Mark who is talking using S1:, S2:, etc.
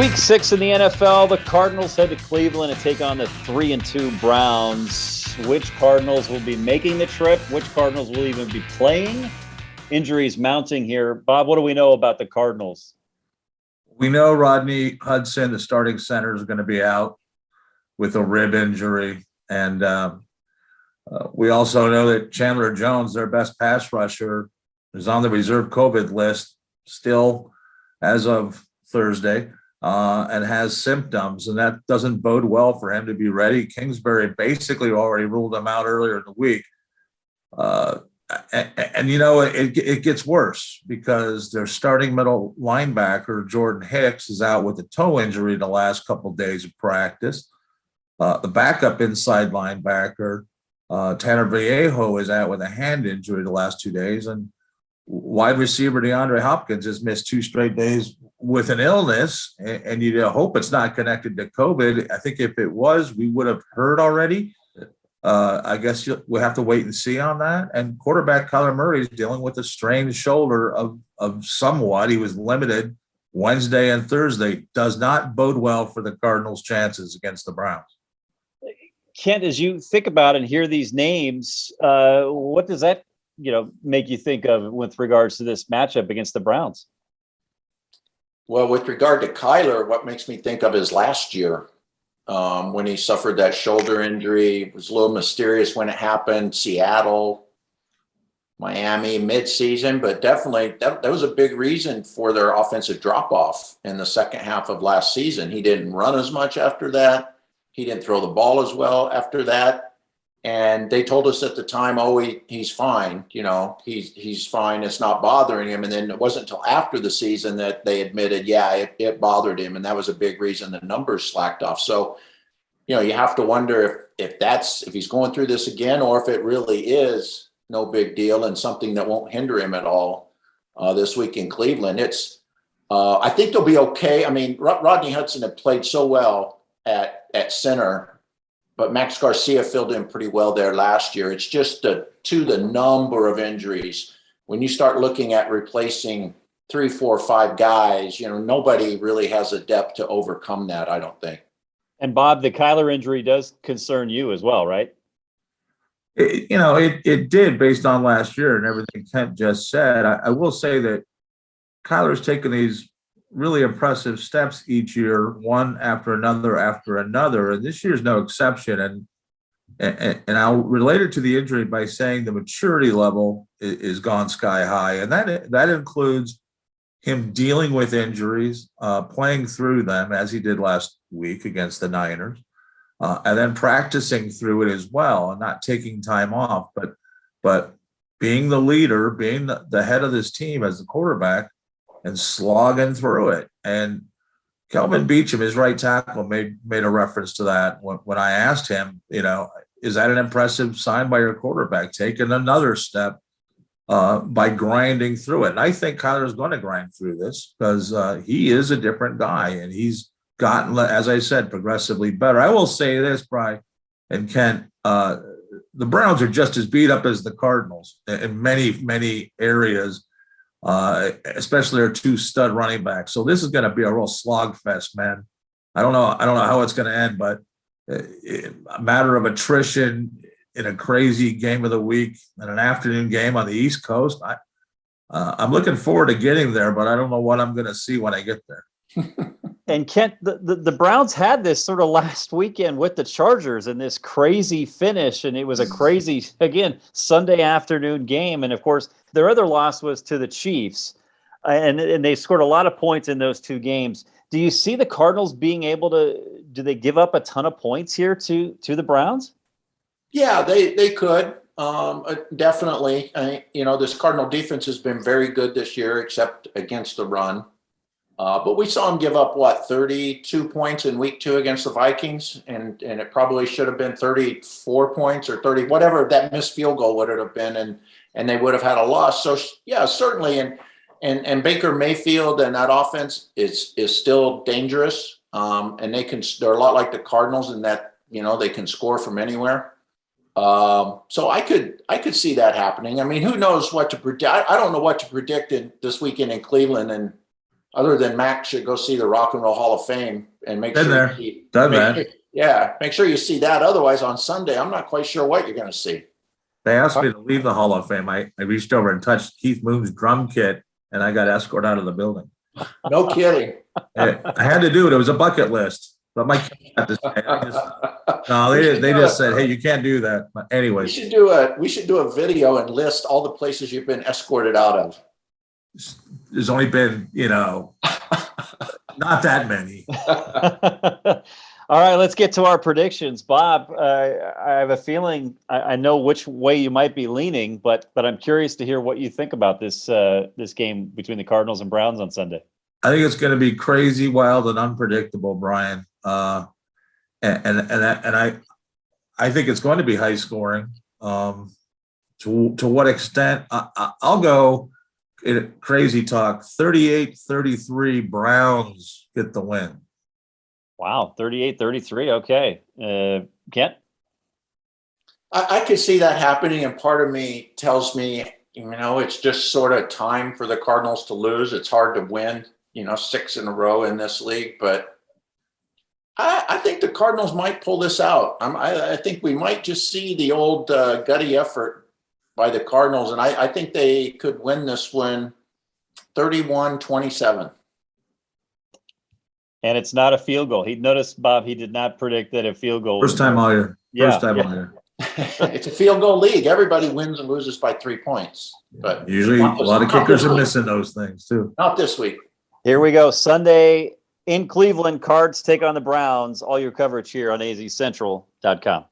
S1: Week 6 in the NFL, the Cardinals head to Cleveland to take on the 3-2 Browns. Which Cardinals will be making the trip? Which Cardinals will even be playing? Injuries mounting here. Bob, what do we know about the Cardinals?
S2: We know Rodney Hudson, the starting center, is going to be out with a rib injury. And we also know that Chandler Jones, their best pass rusher, is on the reserve COVID list still as of Thursday. And has symptoms, and that doesn't bode well for him to be ready. Kingsbury basically already ruled him out earlier in the week. And you know, it gets worse because their starting middle linebacker, Jordan Hicks, is out with a toe injury the last couple of days of practice. The backup inside linebacker, Tanner Vallejo, is out with a hand injury the last 2 days. And wide receiver DeAndre Hopkins has missed 2 straight days with an illness, and you hope it's not connected to COVID. I think if it was, we would have heard already. I guess we'll have to wait and see on that. And quarterback Kyler Murray is dealing with a strained shoulder of somewhat. He was limited Wednesday and Thursday. Does not bode well for the Cardinals' chances against the Browns.
S1: Kent, as you think about and hear these names, what does that make you think of with regards to this matchup against the Browns?
S3: Well, with regard to Kyler, what makes me think of is last year when he suffered that shoulder injury. It was a little mysterious when it happened. Seattle, Miami, mid-season, but definitely that was a big reason for their offensive drop-off in the second half of last season. He didn't run as much after that. He didn't throw the ball as well after that. And they told us at the time, he's fine. He's fine. It's not bothering him. And then it wasn't until after the season that they admitted, it bothered him. And that was a big reason the numbers slacked off. So, you have to wonder if he's going through this again, or if it really is no big deal and something that won't hinder him at all this week in Cleveland. I think they'll be okay. I mean, Rodney Hudson had played so well at center, but Max Garcia filled in pretty well there last year. It's just the number of injuries. When you start looking at replacing 3, 4, 5 guys, nobody really has a depth to overcome that, I don't think.
S1: And Bob, the Kyler injury does concern you as well, right?
S2: It did based on last year and everything Kent just said. I will say that Kyler's taken these really impressive steps each year, one after another, and this year's no exception. And I'll relate it to the injury by saying the maturity level is gone sky high, and that includes him dealing with injuries, playing through them as he did last week against the Niners, and then practicing through it as well, and not taking time off, but being the leader, being the head of this team as the quarterback, and slogging through it. And Kelvin Beachum, his right tackle, made a reference to that when I asked him, is that an impressive sign by your quarterback, taking another step by grinding through it? And I think Kyler's going to grind through this because he is a different guy, and he's gotten, as I said, progressively better. I will say this, Brian and Kent, the Browns are just as beat up as the Cardinals in many, many areas. Especially our 2 stud running backs. So this is going to be a real slog fest, man. I don't know how it's going to end, but a matter of attrition in a crazy game of the week and an afternoon game on the East Coast. I'm looking forward to getting there, but I don't know what I'm going to see when I get there.
S1: And Kent, the Browns had this sort of last weekend with the Chargers and this crazy finish, and it was a crazy, again, Sunday afternoon game. And, of course, their other loss was to the Chiefs, and they scored a lot of points in those 2 games. Do you see the Cardinals being able to – do they give up a ton of points here to the Browns?
S3: Yeah, they could. Definitely. This Cardinal defense has been very good this year, except against the run. But we saw him give up, 32 points in week 2 against the Vikings, and it probably should have been 34 points or 30, whatever that missed field goal would have been, and they would have had a loss. So, yeah, certainly, and Baker Mayfield and that offense is still dangerous, and they're a lot like the Cardinals in that, they can score from anywhere. So I could see that happening. I mean, who knows what to predict? I don't know what to predict in this weekend in Cleveland, and other than Mac should go see the Rock and Roll Hall of Fame and make
S2: Been
S3: sure
S2: there. Done that.
S3: Yeah, make sure you see that. Otherwise, on Sunday, I'm not quite sure what you're going to see.
S2: They asked me to leave the Hall of Fame. I reached over and touched Keith Moon's drum kit, and I got escorted out of the building.
S3: No kidding.
S2: I had to do it. It was a bucket list. But my kids had to say, no, they just said, hey, you can't do that. But anyways.
S3: We should do a video and list all the places you've been escorted out of.
S2: There's only been, not that many.
S1: All right, let's get to our predictions. Bob, I have a feeling I know which way you might be leaning, but I'm curious to hear what you think about this game between the Cardinals and Browns on Sunday.
S2: I think it's going to be crazy, wild, and unpredictable, Brian. And I think it's going to be high scoring. To what extent? I'll go crazy talk. 38-33 Browns get the win.
S1: Wow, 38-33. Okay. Kent?
S3: I could see that happening, and part of me tells me, it's just sort of time for the Cardinals to lose. It's hard to win, 6 in a row in this league, but I think the Cardinals might pull this out. I think we might just see the old gutty effort by the Cardinals, and I think they could win this one 31-27.
S1: And it's not a field goal. He noticed, Bob, he did not predict that a field goal.
S2: First time all year. First time all year.
S3: It's a field goal league. Everybody wins and loses by 3 points. But
S2: usually a lot of kickers are missing those things too.
S3: Not this week.
S1: Here we go. Sunday in Cleveland, Cards take on the Browns. All your coverage here on azcentral.com.